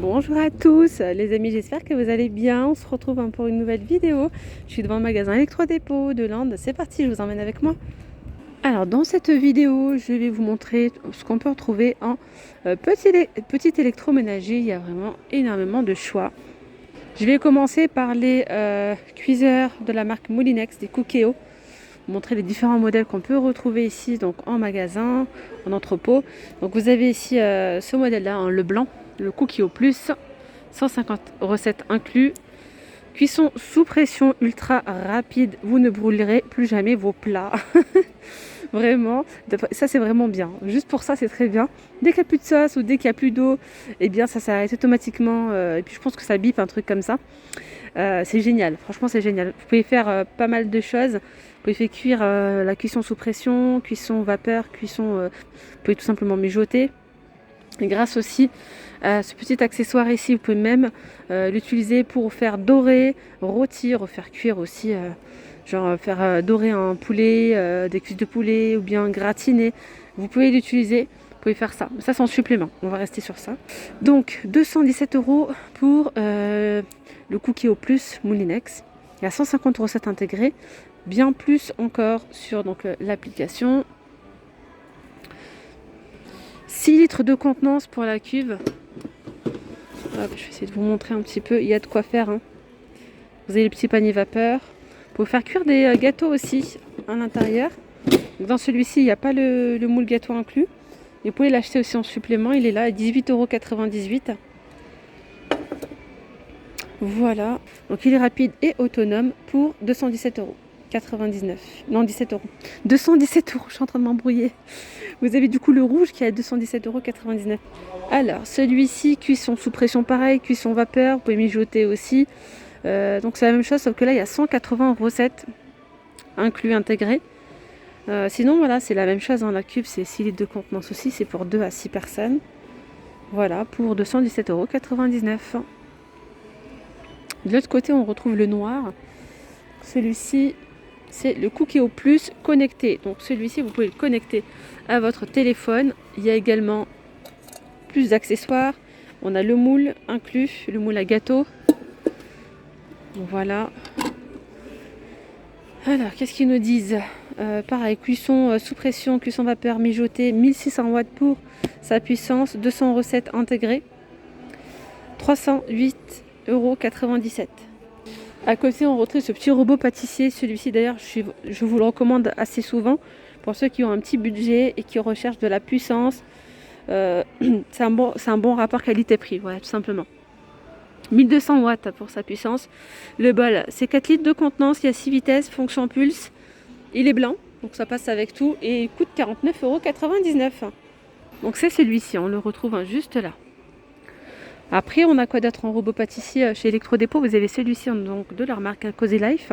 Bonjour à tous les amis, j'espère que vous allez bien. On se retrouve pour une nouvelle vidéo. Je suis devant le magasin Electrodépôt de Landes. C'est parti, je vous emmène avec moi. Alors dans cette vidéo, je vais vous montrer ce qu'on peut retrouver en petit électroménager. Il y a vraiment énormément de choix. Je vais commencer par les cuiseurs de la marque Moulinex, des Cookéo. Vous montrer les différents modèles qu'on peut retrouver ici donc en magasin, en entrepôt. Donc vous avez ici ce modèle-là, hein, le blanc, le Cookéo Plus, 150 recettes inclus. Cuisson sous pression ultra rapide, vous ne brûlerez plus jamais vos plats. Vraiment, ça c'est vraiment bien. Juste pour ça, c'est très bien. Dès qu'il n'y a plus de sauce ou dès qu'il n'y a plus d'eau, eh bien ça s'arrête automatiquement. Et puis je pense que ça bip un truc comme ça. C'est génial, franchement c'est génial. Vous pouvez faire pas mal de choses. Vous pouvez faire cuire la cuisson sous pression, cuisson vapeur, vous pouvez tout simplement mijoter. Et grâce aussi à ce petit accessoire ici, vous pouvez même l'utiliser pour faire dorer, rôtir, faire cuire aussi, faire dorer un poulet, des cuisses de poulet ou bien gratiner. Vous pouvez l'utiliser, vous pouvez faire ça. Ça c'est en supplément, on va rester sur ça. Donc 217 € pour le Cookéo Plus Moulinex. Il y a 150 recettes intégrées, bien plus encore sur l'application. 6 litres de contenance pour la cuve. Hop, je vais essayer de vous montrer un petit peu. Il y a de quoi faire. Hein. Vous avez le petit panier vapeur. Vous pouvez faire cuire des gâteaux aussi à l'intérieur. Dans celui-ci, il n'y a pas le moule gâteau inclus. Et vous pouvez l'acheter aussi en supplément. Il est là à 18,98 €. Voilà. Donc il est rapide et autonome pour 217,99 €. Non, 17 €. 217 €, je suis en train de m'embrouiller. Vous avez du coup le rouge qui est à 217,99 €. Alors, celui-ci, cuisson sous pression pareil, cuisson vapeur, vous pouvez mijoter aussi. Donc c'est la même chose, sauf que là, il y a 180 recettes inclus, intégrées. Sinon, voilà, c'est la même chose. Hein, la cuve, c'est 6 litres de contenance aussi. C'est pour 2 à 6 personnes. Voilà, pour 217,99 €. De l'autre côté, on retrouve le noir. Celui-ci, c'est le Cookéo Plus connecté. Donc celui-ci, vous pouvez le connecter à votre téléphone. Il y a également plus d'accessoires. On a le moule inclus, le moule à gâteau. Voilà. Alors, qu'est-ce qu'ils nous disent? Pareil, cuisson sous pression, cuisson vapeur mijotée, 1600 watts pour sa puissance, 200 recettes intégrées, 308,97 €. À côté, on retrouve ce petit robot pâtissier. Celui-ci, d'ailleurs, je vous le recommande assez souvent pour ceux qui ont un petit budget et qui recherchent de la puissance. C'est un bon rapport qualité-prix, voilà, tout simplement. 1200 watts pour sa puissance. Le bol, c'est 4 litres de contenance, il y a 6 vitesses, fonction pulse. Il est blanc, donc ça passe avec tout et il coûte 49,99 €. Donc c'est celui-ci, on le retrouve juste là. Après, on a quoi d'autre en robot pâtissier chez Electrodépôt? Vous avez celui-ci donc, de leur marque Cozy Life.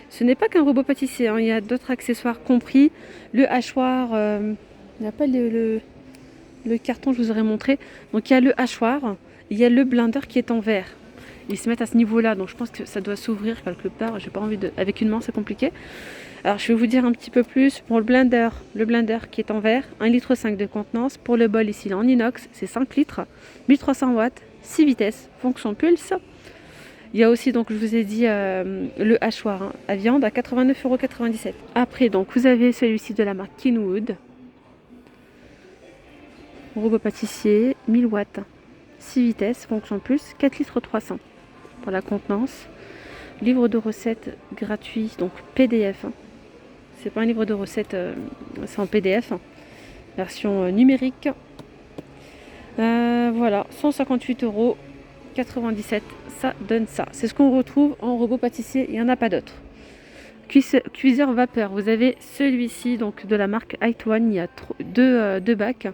Ce n'est pas qu'un robot pâtissier, hein, il y a d'autres accessoires compris. Le hachoir, il n'y a pas le carton, je vous aurais montré. Donc il y a le hachoir, il y a le blender qui est en verre. Ils se mettent à ce niveau-là, donc je pense que ça doit s'ouvrir quelque part. J'ai pas envie de. Avec une main, c'est compliqué. Alors je vais vous dire un petit peu plus pour le blender qui est en verre, 1,5 litre de contenance. Pour le bol ici, il est en inox, c'est 5 litres, 1300 watts, 6 vitesses, fonction pulse. Il y a aussi, donc je vous ai dit, le hachoir à viande à 89,97 €. Après, donc vous avez celui-ci de la marque Kenwood. Robot pâtissier, 1000 watts, 6 vitesses, fonction pulse, 4 litres 300 pour la contenance. Livre de recettes gratuit, donc PDF. C'est pas un livre de recettes, c'est en PDF, version numérique. Voilà, 158,97 €, ça donne ça. C'est ce qu'on retrouve en robot pâtissier, il n'y en a pas d'autre. Cuiseur vapeur, vous avez celui-ci donc de la marque One. Il y a deux bacs,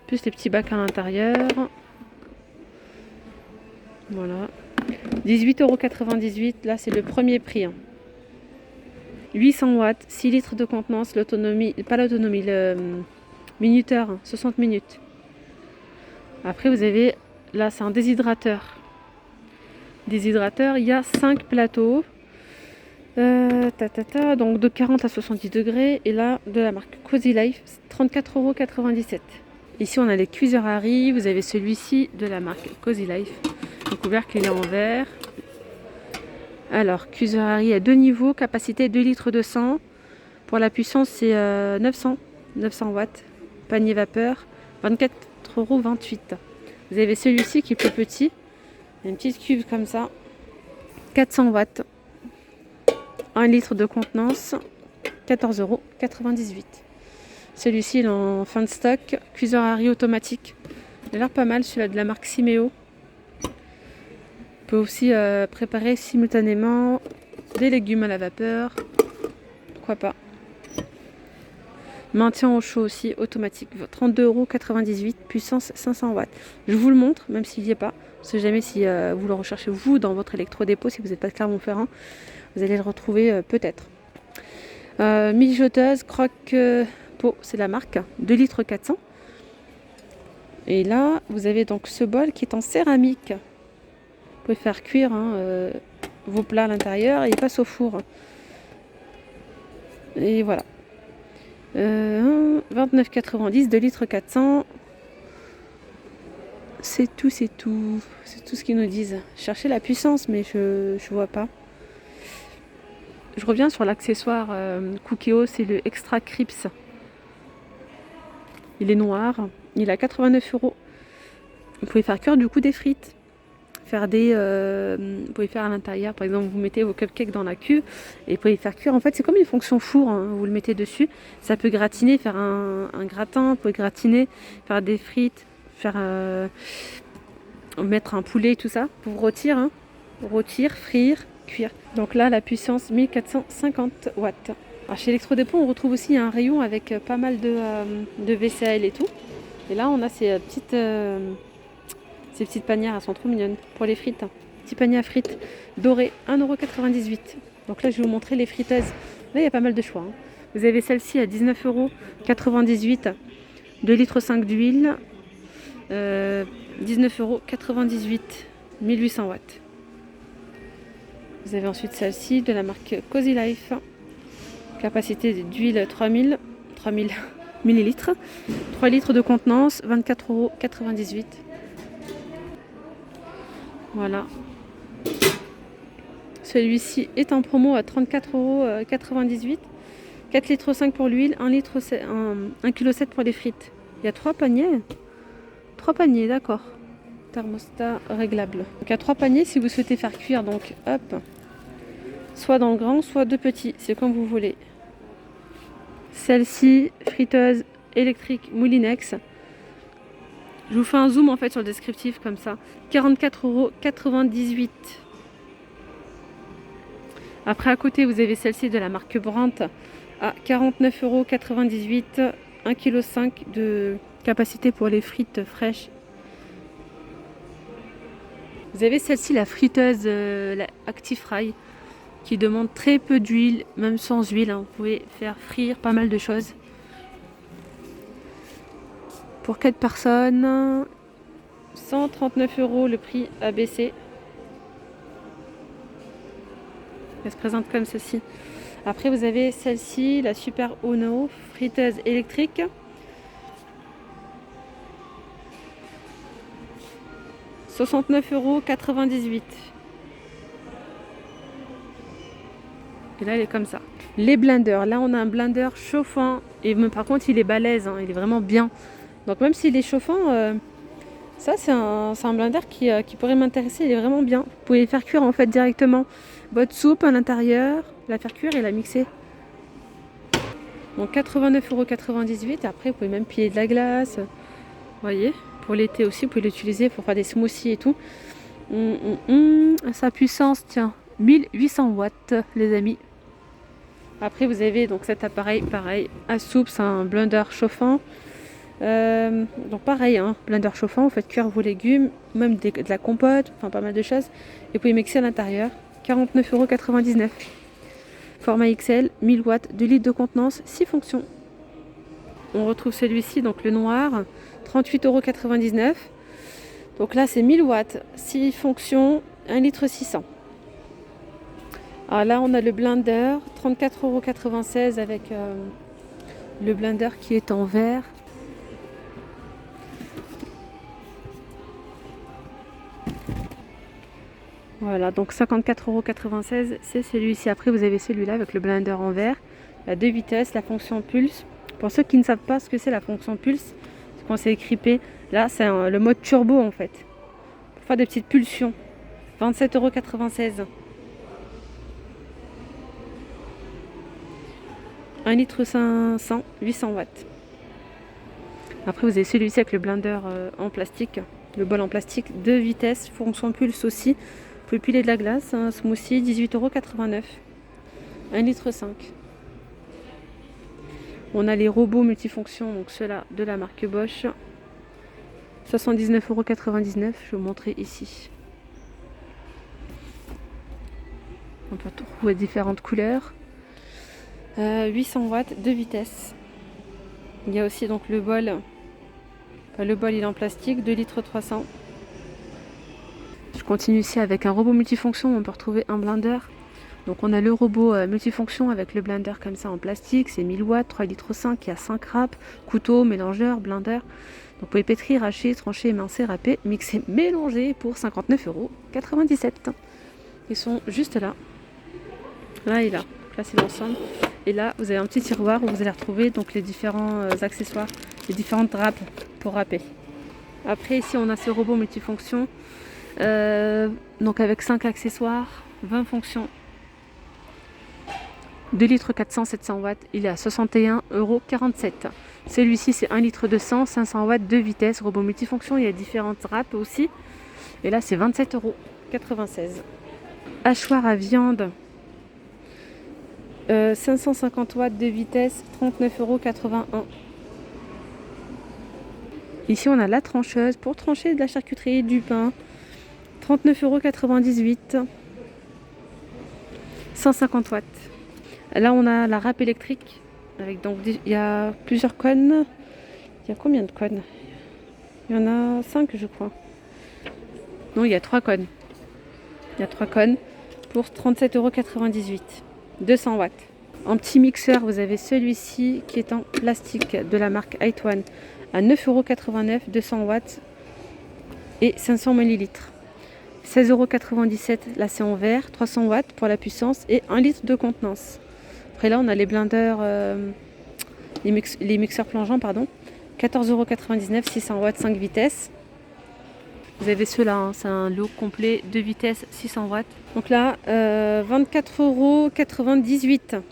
plus les petits bacs à l'intérieur. Voilà. 18,98 €, là c'est le premier prix. 800 watts, 6 litres de contenance, l'autonomie, pas l'autonomie, le minuteur, 60 minutes. Après vous avez, là c'est un déshydrateur. Il y a 5 plateaux. Donc de 40 à 70 degrés. Et là, de la marque Cozy Life, 34,97 €. Ici, on a les cuiseurs Harry. Vous avez celui-ci de la marque Cozy Life. Le couvercle, il est en verre. Alors, cuiseur Harry à 2 niveaux, capacité 2 litres de sang. Pour la puissance, c'est 900 watts. Panier vapeur, 24,28 €. Vous avez celui-ci qui est plus petit. Une petite cuve comme ça. 400 watts. 1 litre de contenance. 14,98 €. Celui-ci, il est en fin de stock. Cuiseur Harry automatique. Il a l'air pas mal, celui-là de la marque Simeo. On peut aussi préparer simultanément des légumes à la vapeur. Pourquoi pas. Maintien au chaud aussi, automatique. 32,98 €, puissance 500 watts. Je vous le montre, même s'il n'y est pas. On ne sait jamais si vous le recherchez vous dans votre électrodépôt, si vous n'êtes pas de Clermont-Ferrand. Vous allez le retrouver peut-être. Mijoteuse, croque-pot, c'est la marque. 2 litres 400. Et là, vous avez donc ce bol qui est en céramique. Vous pouvez faire cuire vos plats à l'intérieur et il passe au four. Et voilà. 29,90, 2 litres 400. C'est tout. C'est tout ce qu'ils nous disent. Cherchez la puissance, mais je vois pas. Je reviens sur l'accessoire Cookéo, c'est le Extra Crips. Il est noir, il est à 89 €. Vous pouvez faire cuire du coup des frites. Vous pouvez faire à l'intérieur, par exemple, vous mettez vos cupcakes dans la cuve et vous pouvez faire cuire. En fait, c'est comme une fonction four, hein. Vous le mettez dessus, ça peut gratiner, faire un gratin, vous pouvez gratiner, faire des frites, mettre un poulet, tout ça, pour rôtir, frire, cuire. Donc là, la puissance 1450 watts. Alors, chez Electrodépôt, on retrouve aussi un rayon avec pas mal de vaisselle et tout. Et là, on a ces petites panières, elles sont trop mignonnes pour les frites. Petit panier à frites doré, 1,98 €. Donc là, je vais vous montrer les friteuses. Là, il y a pas mal de choix. Vous avez celle-ci à 19,98 €, 2 litres 5 d'huile, 19,98 €, 1800 watts. Vous avez ensuite celle-ci de la marque Cozy Life. Capacité d'huile 3000 millilitres. 3 litres de contenance, 24,98 €. Voilà. Celui-ci est en promo à 34,98 €. 4 litres 5 pour l'huile, 1,7 kg pour les frites. Il y a 3 paniers. 3 paniers, d'accord. Thermostat réglable. Donc il y a 3 paniers si vous souhaitez faire cuire. Donc hop. Soit dans le grand, soit 2 petits. C'est comme vous voulez. Celle-ci, friteuse électrique Moulinex. Je vous fais un zoom en fait sur le descriptif comme ça. 44,98 €. Après à côté vous avez celle-ci de la marque Brandt à 49,98 €. 1,5 kg de capacité pour les frites fraîches. Vous avez celle-ci, la friteuse la Actifry, qui demande très peu d'huile, même sans huile. Vous pouvez faire frire pas mal de choses. Pour 4 personnes, 139 € le prix a baissé. Elle se présente comme ceci. Après vous avez celle-ci, la Super Uno friteuse électrique. « 69,98 €. Et là, elle est comme ça. Les blenders. Là, on a un blender chauffant. Et par contre, il est balèze. Il est vraiment bien. Donc, même s'il est chauffant, ça, c'est un blender qui pourrait m'intéresser. Il est vraiment bien. Vous pouvez faire cuire en fait directement votre soupe à l'intérieur, la faire cuire et la mixer. Donc, 89,98 €. Après, vous pouvez même piler de la glace. Vous voyez, pour l'été aussi, vous pouvez l'utiliser pour faire des smoothies et tout. Sa puissance, tiens, 1800 watts, les amis. Après, vous avez donc cet appareil, pareil, à soupe, c'est un blender chauffant. Donc pareil, blender chauffant, vous faites cuire vos légumes, même de la compote, enfin pas mal de choses. Et vous pouvez mixer à l'intérieur. 49,99 €. Format XL, 1000 watts, 2 litres de contenance, 6 fonctions. On retrouve celui-ci, donc le noir, 38,99 €. Donc là, c'est 1000 watts, 6 fonctions, 1 litre 600. Alors là, on a le blender, 34,96 € avec le blender qui est en verre. Voilà, donc 54,96 €, c'est celui-ci. Après, vous avez celui-là avec le blender en verre, la 2 vitesses, la fonction pulse. Pour ceux qui ne savent pas ce que c'est la fonction pulse, c'est quand c'est écrit P. Là, c'est le mode turbo en fait, pour faire des petites pulsions. 27,96 €. 1 litre 500, 800 watts. Après, vous avez celui-ci avec le blender en plastique, le bol en plastique, 2 vitesses, fonction pulse aussi. Vous pouvez piler de la glace, un smoothie, 18,89 €. 1 litre 5. On a les robots multifonctions, donc ceux-là de la marque Bosch. 79,99 €, je vais vous montrer ici. On peut trouver différentes couleurs. 800 watts, 2 vitesses. Il y a aussi donc le bol. Le bol il est en plastique, 2 litres 300. Je continue ici avec un robot multifonction. On peut retrouver un blender. Donc on a le robot multifonction avec le blender comme ça en plastique. C'est 1000 watts, 3 litres 5. Il y a 5 râpes, couteau, mélangeur, blender. Donc vous pouvez pétrir, hacher, trancher, émincer, râper, mixer, mélanger pour 59,97 €. Ils sont juste là. Là et là. Là c'est l'ensemble. Et là vous avez un petit tiroir où vous allez retrouver donc les différents accessoires, les différentes râpes pour râper. Après ici on a ce robot multifonction. Donc avec 5 accessoires, 20 fonctions. 2 litres 400, 700 watts, il est à 61,47 €. Celui-ci c'est 1 litre 200, 500 watts, 2 vitesses, robot multifonction, il y a différentes râpes aussi. Et là c'est 27,96 €. Hachoir à viande, 550 watts, 2 vitesses, 39,81 €. Ici on a la trancheuse pour trancher de la charcuterie, du pain, 39,98 €. 150 watts. Là on a la râpe électrique avec donc il y a plusieurs cônes. Il y a combien de cônes? Il y en a 5 je crois. Non, il y a 3 cônes. Il y a 3 cônes pour 37,98 €. 200 watts. En petit mixeur, vous avez celui-ci qui est en plastique de la marque Aitwan à 9,89 €, 200 watts et 500 millilitres. 16,97 €, là c'est en verre, 300 watts pour la puissance et 1 litre de contenance. Après là on a les blenders, les mixeurs plongeants, pardon. 14,99 €, 600 watts, 5 vitesses. Vous avez ceux-là, hein, c'est un lot complet, 2 vitesses, 600 watts. Donc là, 24,98 €,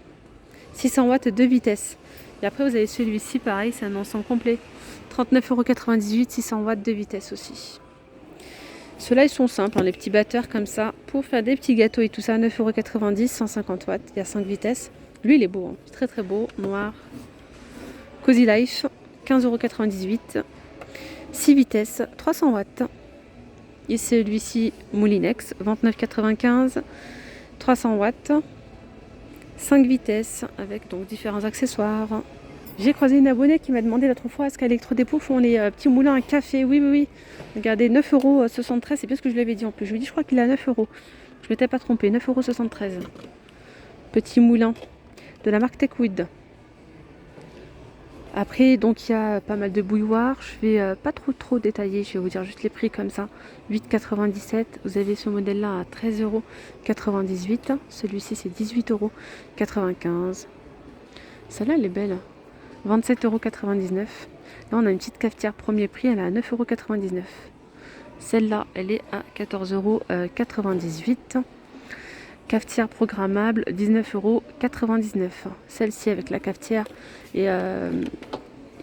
600 watts, 2 vitesses. Et après vous avez celui-ci, pareil, c'est un ensemble complet. 39,98 €, 600 watts, 2 vitesses aussi. Ceux-là, ils sont simples, hein, les petits batteurs comme ça, pour faire des petits gâteaux et tout ça, 9,90 €, 150 watts, il y a 5 vitesses. Lui, il est beau, hein, très très beau, noir. Cozy Life, 15,98 €, 6 vitesses, 300 watts. Et celui-ci, Moulinex, 29,95 €, 300 watts, 5 vitesses, avec donc différents accessoires. J'ai croisé une abonnée qui m'a demandé l'autre fois est-ce qu'à Electrodépôt font les petits moulins à café. Oui, oui, oui. Regardez, 9,73 €, c'est bien ce que je lui avais dit en plus. Je lui ai dit, je crois qu'il est à 9 €. Je ne m'étais pas trompée, 9,73 €. Petit moulin de la marque Techwood. Après, donc il y a pas mal de bouilloires. Je vais pas trop détailler, je vais vous dire juste les prix comme ça. 8,97 €. Vous avez ce modèle-là à 13,98 €. Celui-ci, c'est 18,95 €. Celle-là, elle est belle. 27,99 €. Là, on a une petite cafetière premier prix, elle est à 9,99 €. Celle-là, elle est à 14,98 €. Cafetière programmable, 19,99 €. Celle-ci avec la cafetière et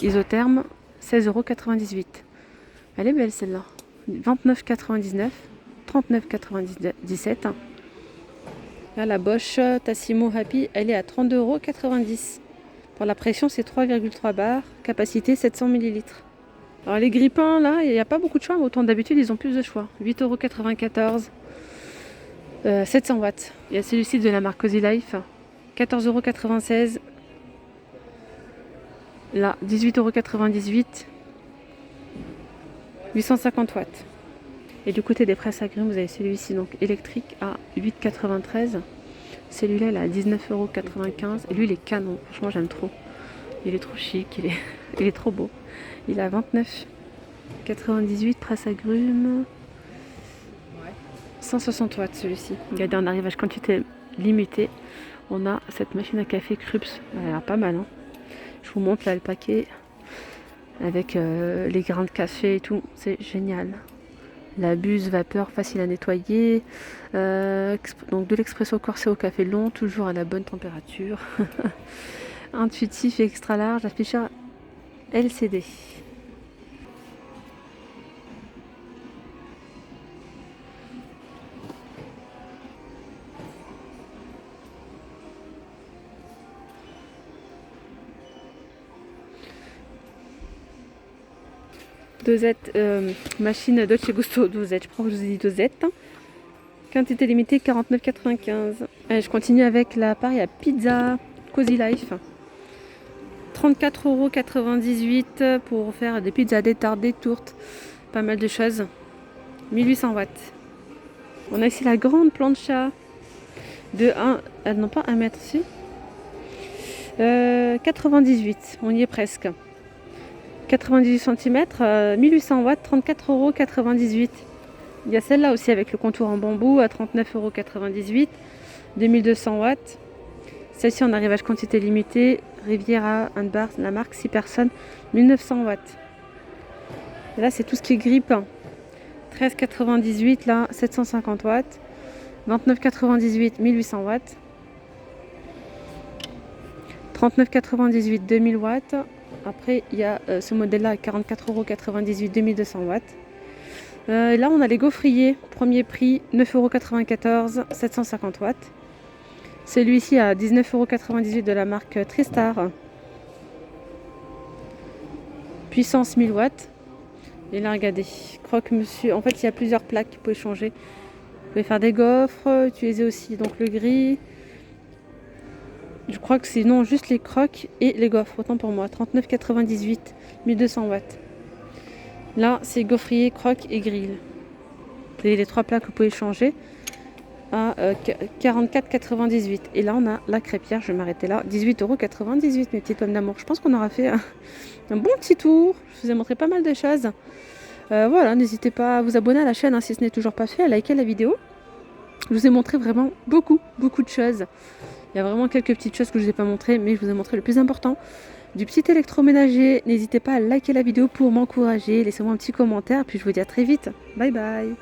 isotherme, 16,98 €. Elle est belle celle-là. 29,99 €, 39,97 €. Là, la Bosch Tassimo Happy, elle est à 32,90 €. Pour la pression, c'est 3,3 bars, capacité 700 millilitres. Alors les grippins, là, il n'y a pas beaucoup de choix, mais autant d'habitude, ils ont plus de choix. 8,94 €, 700 watts. Il y a celui-ci de la marque Cozy Life, 14,96 €. Là, 18,98 €, 850 watts. Et du côté des presses à grumes, vous avez celui-ci, donc électrique, à 8,93 €. Celui-là, il est à 19,95 €. Et lui, il est canon. Franchement, j'aime trop. Il est trop chic, il est trop beau. Il est à 29,98 € presse agrumes. 160 watts celui-ci. Regardez, en arrivage quantité limitée. On a cette machine à café Krups. Elle a l'air pas mal. Hein. Je vous montre là le paquet avec les grains de café et tout. C'est génial. La buse vapeur facile à nettoyer. Donc de l'expresso corsé au café long, toujours à la bonne température. Intuitif et extra large. Afficheur LCD. Dosette, machine Dolce Gusto dosette, je crois que je vous ai dit dosette. Quantité limitée 49,95. Je continue avec l'appareil à pizza Cozy Life. 34,98 € pour faire des pizzas, des tartes, des tourtes, pas mal de choses. 1800 watts. On a ici la grande plancha de 1 mètre, si. 98, on y est presque. 98 cm, 1800 watts, 34,98 €. Il y a celle-là aussi avec le contour en bambou à 39,98 €, 2200 watts. Celle-ci en arrivage quantité limitée, Riviera Handbar, la marque 6 personnes, 1900 watts. Et là, c'est tout ce qui est grippe. 13,98 €, là, 750 watts. 29,98 €, 1800 watts. 39,98 €, 2000 watts. Après, il y a ce modèle-là à 44,98 €, 2200 watts. Là, on a les gaufriers. Premier prix, 9,94 €, 750 watts. Celui-ci à 19,98 € de la marque Tristar. Puissance 1000 watts. Et là, regardez, croque-monsieur. En fait, il y a plusieurs plaques que vous pouvez changer. Vous pouvez faire des gaufres, utiliser aussi donc le gris. Je crois que c'est non, juste les croques et les gaufres, autant pour moi. 39,98 €, 1200 watts. Là, c'est gaufrier, croque et grill. Et les 3 plaques que vous pouvez changer à 44,98 €. Et là, on a la crêpière, je vais m'arrêter là. 18,98 €, mes petites pommes d'amour. Je pense qu'on aura fait un bon petit tour. Je vous ai montré pas mal de choses. Voilà, n'hésitez pas à vous abonner à la chaîne si ce n'est toujours pas fait, à liker la vidéo. Je vous ai montré vraiment beaucoup de choses. Il y a vraiment quelques petites choses que je ne vous ai pas montrées, mais je vous ai montré le plus important. Du petit électroménager, n'hésitez pas à liker la vidéo pour m'encourager. Laissez-moi un petit commentaire, puis je vous dis à très vite. Bye bye.